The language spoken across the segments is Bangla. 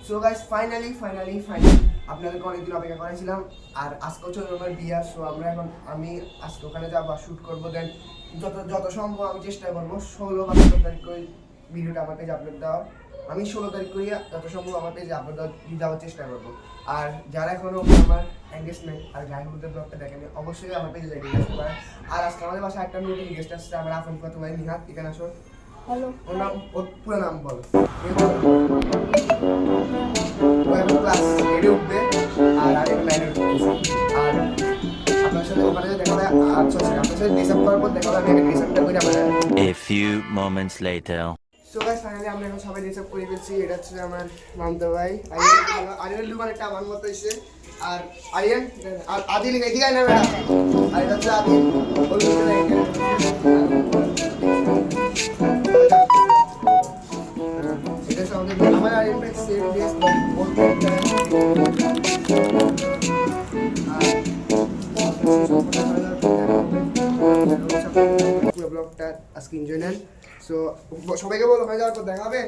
সো গাইস ফাইনালি আপনাদেরকে অনেকদিন অপেক্ষা করেছিলাম আর আজকে হচ্ছে আমার বিয়া। সো আমি আজকে ওখানে যাবো আর শ্যুট করবো। দেন যত সম্ভব আমি চেষ্টা করবো 16 বা 17 তারিখ করে ভিডিওটা আমার পেজে আপলোড দেওয়ার। আমি 16 তারিখ করে যত সম্ভব আমার পেজে আপলোড দেওয়ার চেষ্টা করবো। আর যারা এখনো আমার এঙ্গেজমেন্ট আর গায়ে হলুদের ব্লগটা দেখেনি অবশ্যই আমার পেজে দেখে আসতে পারেন। আর আজকে আমাদের বাসায় একটা নতুন গেস্ট আসছে, আমার আফন ফাতেমা নিহাত। এখানে আসো। হ্যালো, ওর পুরো নাম বলো। ক্লাস 8 উঠবে আর আরেক 9 উঠতেছে। আর আপনার সাথে ওখানে দেখা হবে। আচ্ছা আপনার সাথে ডিসাইড করার পর দেখা হবে। আমি একটা ডিসাইডটা করে আমার A few moments later. So guys finally আমরা এখন সবাই ডিসাইড করে ফেলছি। এটা হচ্ছে আমার মামদা ভাই আরিয়ান লুক অনেকটা আমার মতো হয়েছে। আর আরিয়ান আর আদিল এদিকে না ম্যাডাম। আর এটা হচ্ছে আদিল এটা সামনে আমার আরিয়ান ভাই সেম ড্রেস পুরো ব্লগটা আজকে এনজয় নেন। সো সবাইকে বলো ওখানে যাওয়ার পর দেখা হবে।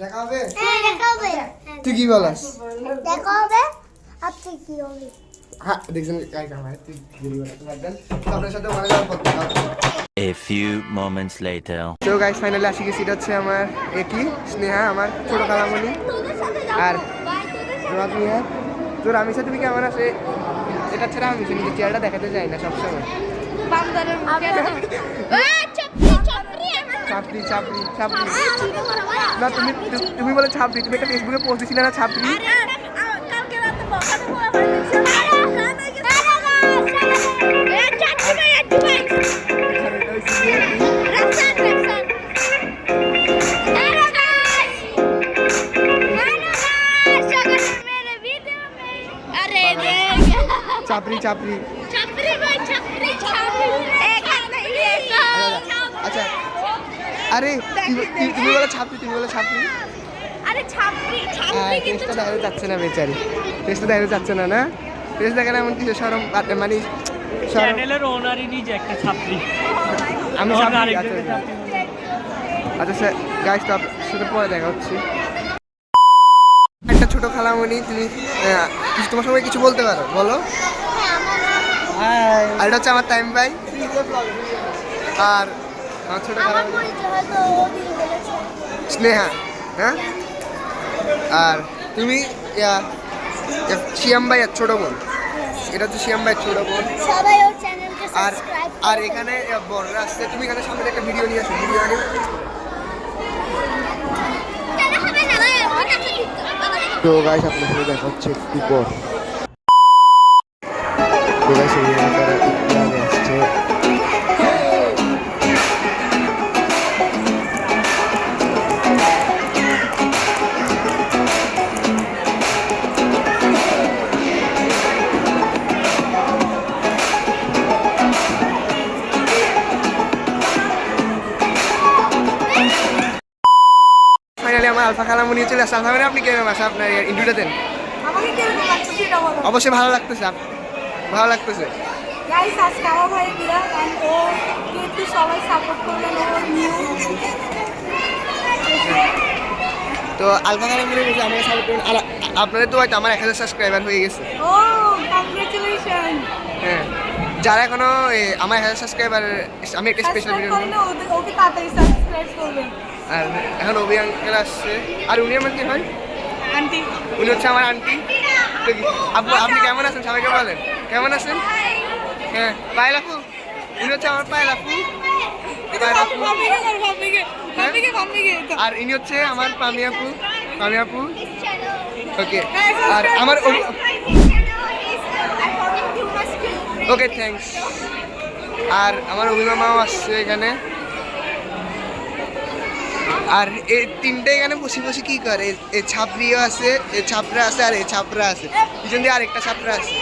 দেখা হবে। তুই কি বলাস? দেখা হবে। আপনি কি হবে? হ্যাঁ দেখছেন কাই কামায় তুই ভিডিও বানাতে তো আপনার সাথে ওখানে যাওয়ার পর দেখা হবে। A few moments later. তো গাইস ফাইনালি আসি গেছি। এটা হচ্ছে আমার একি স্নেহা, আমার ছোট খালামণি। আর তোর আমি সাথে তুমি কেমন আছে? এটা ছাড়া আমি নিজের চেয়ারটা দেখাতে চাই না সবসময়। ছাপড়ি ছাপড়ি ছাপড়ি না তুমি বলে ছাপড়ি। তুমি একটা ফেসবুকে পোস্ট দিছিলে না ছাপড়ি। ছাপড়ি ছাপড়ি আচ্ছা আরে তুমি বলে ছাপড়ি। তুমি বলে ছাপড়ি। আরে ছাপড়ি টেস্টটা দেখাতে যাচ্ছে না বেচারি। টেস্টটা দেখাতে যাচ্ছে না না টেস্ট দেখালে এমন কিছু সরম মানে চ্যানেলের ওনারই নিজে একটা ছাত্রী। আমি আচ্ছা গাইস তো সাথে পরে দেখা হচ্ছে। একটা ছোট খালামণি তুমি তোমার সবাই কিছু বলতে পারো বলো। আর এটা হচ্ছে আমার টাইম ভাই আর আমার ছোট খালামণি স্নেহা। হ্যাঁ আর তুমি শিয়াম ভাইয়ের ছোট বোন। এটা হচ্ছে শিয়াম ভাইয়ের ছোট বোন। সবাই ওর চ্যানেলকে আর সাবস্ক্রাইব আর এখানে বড়রা আসছে। তুমি এখানে সামনে একটা ভিডিও নিয়ে আসো। ভিডিও আনি তো গাইস আপনার সাথে দেখা হচ্ছে একটু পর। তো গাইস এই তারা একটু আগে আসছে। ফাইনালি আমার আলফা খালামণি চলে আসছে। আলফা আপনি কেমন আছে? আপনার ইন্টারভিউটা দেন। আমাকে কেমন লাগছে সেটা বলো। অবশ্যই ভালো লাগতেছে। ভালো লাগতেছে। গাইস আজকে আমার ভাই বিয়া এন্ড ও একটু সবাই সাপোর্ট করবেন। ও নিউ তো আলফা খালামণি বলছে আমাকে সাপোর্ট করুন। আর আপনাদের তো হয়তো আমার 1000 সাবস্ক্রাইবার হয়ে গেছে। ও কংগ্রাচুলেশন। হ্যাঁ যারা এখনো আমার 1000 সাবস্ক্রাইবার আমি একটা স্পেশাল ভিডিও ওকে তাড়াতাড়ি সাবস্ক্রাইব করবেন। আর এখন অভি আঙ্কেল আসছে। আর উনি আমার কি হয়? আন্টি। উনি হচ্ছে আমার আন্টি। আপনি কেমন আছেন? সবাইকে বলেন কেমন আছেন। হ্যাঁ পায়েল আপু। উনি হচ্ছে আমার পায়েল আপু। আর ইনি হচ্ছে আমার পামি আপু। পামি আপু ওকে। আর আমার ওকে থ্যাঙ্কস। আর আমার অভিমামাও আসছে এখানে। আর এই তিনটে এখানে বসে বসে কি করে? এ ছাপড়িও আছে, এ ছাপড়া আছে আর এ ছাপড়া আছে। পিছন দিয়ে আরেকটা ছাপড়া আছে।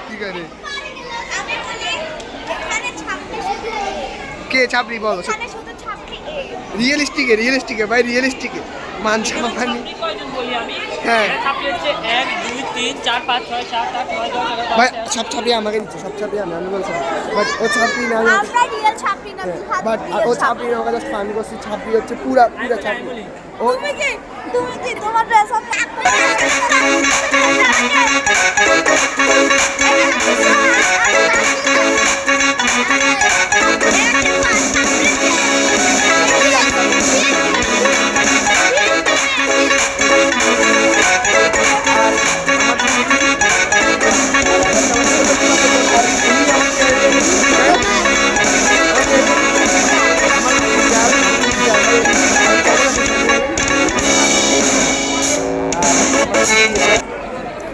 কি করে? কে ছাপড়ি বলো? রিয়েলিস্টিকে ভাই রিয়েলিস্টিকে মানছে মানি। কয়জন বলি আমি? হ্যাঁ ছাত্রী হচ্ছে 1 2 3 4 5 6 7 8 9 10 ভাই 11 সব ছাপড়ি আমাকে দিচ্ছে, সব ছাপড়ি আমি বলছিলাম, বাট ও ছাপড়ি না, আমরা রিয়েল ছাপড়ি না, বাট ও ছাপড়ি না, ওকে জাস্ট ফান করছি, ছাপড়ি হচ্ছে পুরা ছাপড়ি। ও তুমি কি তোমার dress up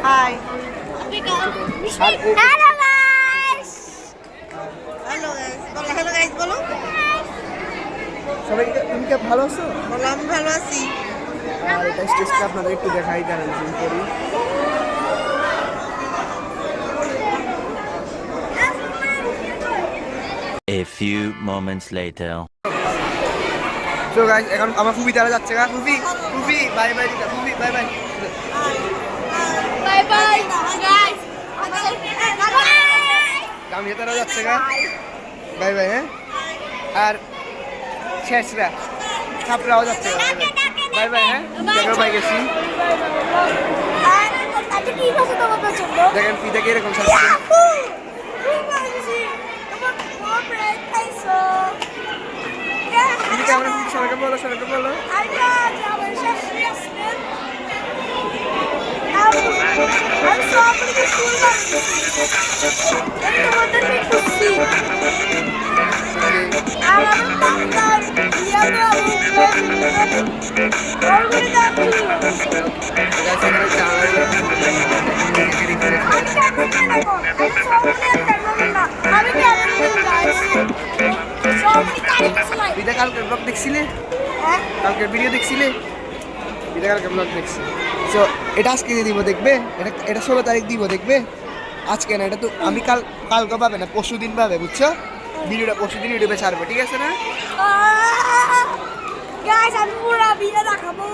hi hello guys, hello guys বলো, হ্যালো গাইস বলো সবাই, তুমি কি ভালো আছো? বলো আমি ভালো আছি। আর এটা স্টেজটা আপনাদের একটু দেখাই, জানেন জুম করি। A few moments later. তো গাইস এখন আমার ফুফি তারা যাচ্ছে, গা ফুফি, ফুফি বাই বাই দিদা, ফুফি bye bye, bye bye guys, আমি তারা যাচ্ছে, গা বাই বাই। হ্যাঁ, আর শেষরা ছাপরাও যাচ্ছে, বাই বাই। হ্যাঁ, দেখো বাই গেছি, আচ্ছা ঠিক আছে তোমার পছন্দ। দেখেন ফিতে কিরকম সাজছে। তুমি কেমন আছো? সবাইকে বলো, সবাইকে বলো। বিদা কালকের ব্লগ দেখছিলে? কালকের ভিডিও দেখছিলে? বিদা কালকের ব্লগ দেখছি। সো এটা আজকে দিয়ে দিব, দেখবে? এটা 16 তারিখ দিব, দেখবে? আজকে না, এটা তো আমি কালকে পাবে না, পরশু দিন পাবে, বুঝছো? ভিডিওটা পরশু দিন ইউটিউবে ছাড়বো, ঠিক আছে না? গাইস আমি পুরো ভিডিও দেখাবো।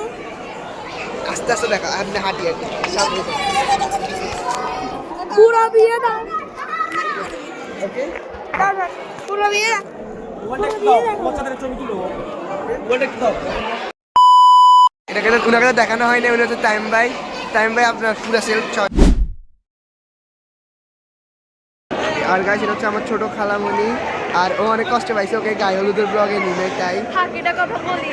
আস্তে আস্তে দেখা, আপনি হাঁটি সামনে পুরো ভিডিও দাও, ওকে। পুরো ভিডিও এটাকে ওনাকে দেখানো হয় না, উনি হচ্ছে টাইম ভাই আপনার পুরো সেলফ। আর গাইস এটা হচ্ছে আমার ছোট খালামণি, আর ও অনেক কষ্ট পাইছে, ওকে গায়ে হলুদের ব্লগে নিয়ে তাই ফাঁকিটা কথা বলি।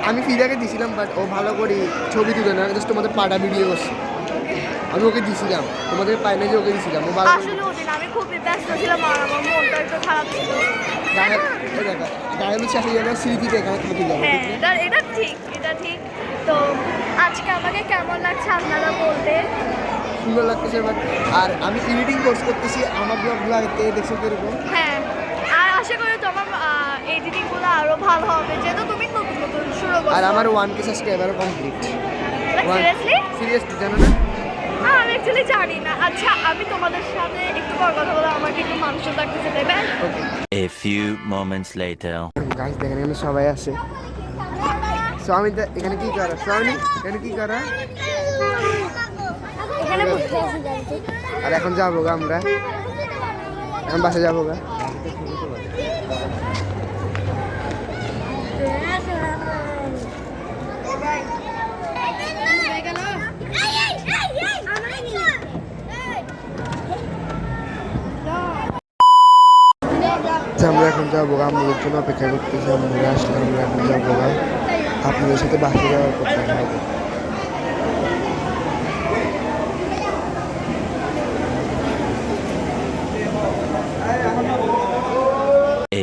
আমি ফিদাকে দিছিলাম, বাট ও ভালো করে ছবি তুলে না, জাস্ট তোমাদের পাড়া ভিডিও করছে। আমি ওকে দিছিলাম, তোমাদের পাই না যে ওকে দিছিলাম, ও ভালো করে আসলে ওদিন আমি খুবই ব্যস্ত ছিলাম আর আমার মনটা একটু খারাপ ছিল। গায়ে হলুদ শেষে যেন স্মৃতিতে এখানে থাকি যাবে। হ্যাঁ এটা ঠিক। তো আজকে আমাকে কেমন লাগছে আপনারা বলবেন। সুন্দর লাগতেছে, বাট আর আমি এডিটিং কোর্স করতেছি, আমার ব্লগগুলো আগে দেখছো কিরকম। হ্যাঁ আর আশা করি তোমার এডিটিংগুলো আরো ভালো হবে, যেহেতু তুমি নতুন শুরু করছো। আর আমার 1K সাবস্ক্রাইবারও কমপ্লিট। সিরিয়াসলি জানো না? আমি অ্যাকচুয়ালি জানি না। আচ্ছা আমি তোমাদের সাথে একটু পর কথা বলে আমাকে একটু মানুষ লাগতেছে, দেবে? A few moments later. Guys দেখেন এখানে সবাই আছে। স্বামী এখানে কি করা? স্বামী এখানে কি করা? এখানে বসে আছি জানতো। আর এখন যাবো গা আমরা, এখন বাসে যাবো গা। আমরা এখন যাবো গা, আমাদের জন্য অপেক্ষা করতেছি, আমরা আসলে আমরা এখন যাবো গা, আপনাদের সাথে বাসে যাওয়ার কথা হবে।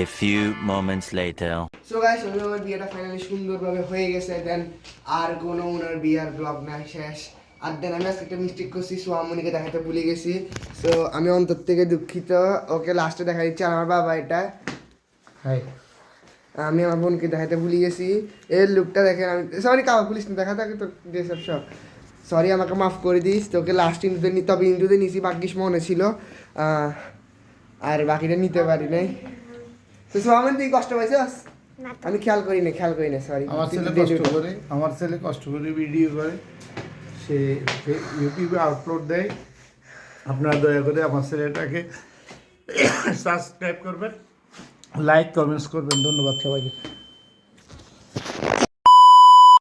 A few moments later. So guys আমার বিয়েটা ফাইনালি সুন্দরভাবে হয়ে গেছে, দেন আর কোনো ওনার বিয়ার ব্লগ নাই, শেষ। আর দেন আমি আজকে একটা মিস্টেক করছি, সোহামনিকে দেখাতে ভুলে গেছি। সো আমি অন্তর থেকে দুঃখিত, ওকে লাস্টে দেখা দিচ্ছি। আর আমার বাবা এটা, হাই, আমি আমার বোনকে দেখাতে ভুলে গেছি। এর লুকটা দেখেন, আমি সরি কাবা পুলিশ দেখা থাকে তো ড্রেসআপ সব, সরি আমাকে মাফ করে দিস। তোকে লাস্ট ইন্টুতে তবে ইন্টুতে নিছি, বাকিস মনে ছিল, আর বাকিটা নিতে পারি নাই। তো সোহামনি তুই কষ্ট পাইছিস? আমি খেয়াল করি না সরি। আমার ছেলে কষ্ট করে ভিডিও করে, সে ইউটিউবে আপলোড দেয়। আপনারা দয়া করে আমার চ্যানেলটাকে সাবস্ক্রাইব করবেন, লাইক কমেন্টস করবেন। ধন্যবাদ সবাইকে।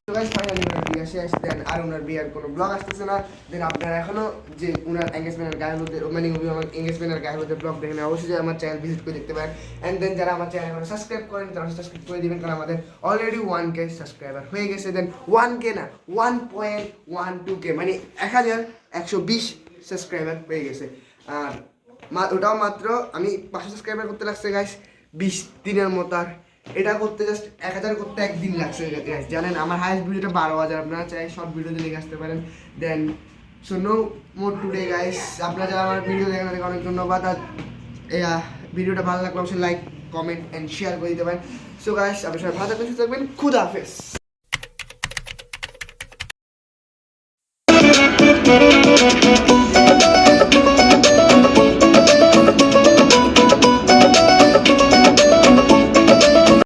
তো গাইস ফাইনালি ওনার বিয়ে শেষ, দেন আর ওনার বিয়ের কোনো ব্লগ আসতেছে না। দেন আপনারা এখনো যে ওনার এঙ্গেজমেন্টের গায়ে হলুদে মানে আমার এঙ্গেজমেন্টের গায়ে হলুদের ব্লগ দেখেন, অবশ্যই আমার চ্যানেল ভিজিট করে দেখতে পারেন। অ্যান্ড দেন যারা আমার চ্যানেল এখন সাবস্ক্রাইব করেন তারা সাবস্ক্রাইব করে দিবেন, কারণ আমাদের অলরেডি 1K সাবস্ক্রাইবার হয়ে গেছে। দেন 1K না 1.12K মানে 1120 সাবস্ক্রাইবার হয়ে গেছে। আর ওটাও মাত্র আমি 500 সাবস্ক্রাইবার করতে লাগছে গাইস 20 দিনের মতো। আর এটা করতে জাস্ট 1000 করতে একদিন লাগছে গাইস, জানেন। আমার হাইস্ট ভিডিওটা 12,000, আপনারা চাই শর্ট ভিডিও দিয়ে আসতে পারেন। Then so no more today guys, আপনারা যারা আমার ভিডিও দেখেন তাদেরকে অনেক ধন্যবাদ। আর এই ভিডিওটা ভালো লাগলে অবশ্যই লাইক কমেন্ট অ্যান্ড শেয়ার করে দিতে পারেন। সো গাইস আপনারা সবাই ভালো থাকবেন, সুস্থ থাকবেন, খুদা হাফেজ।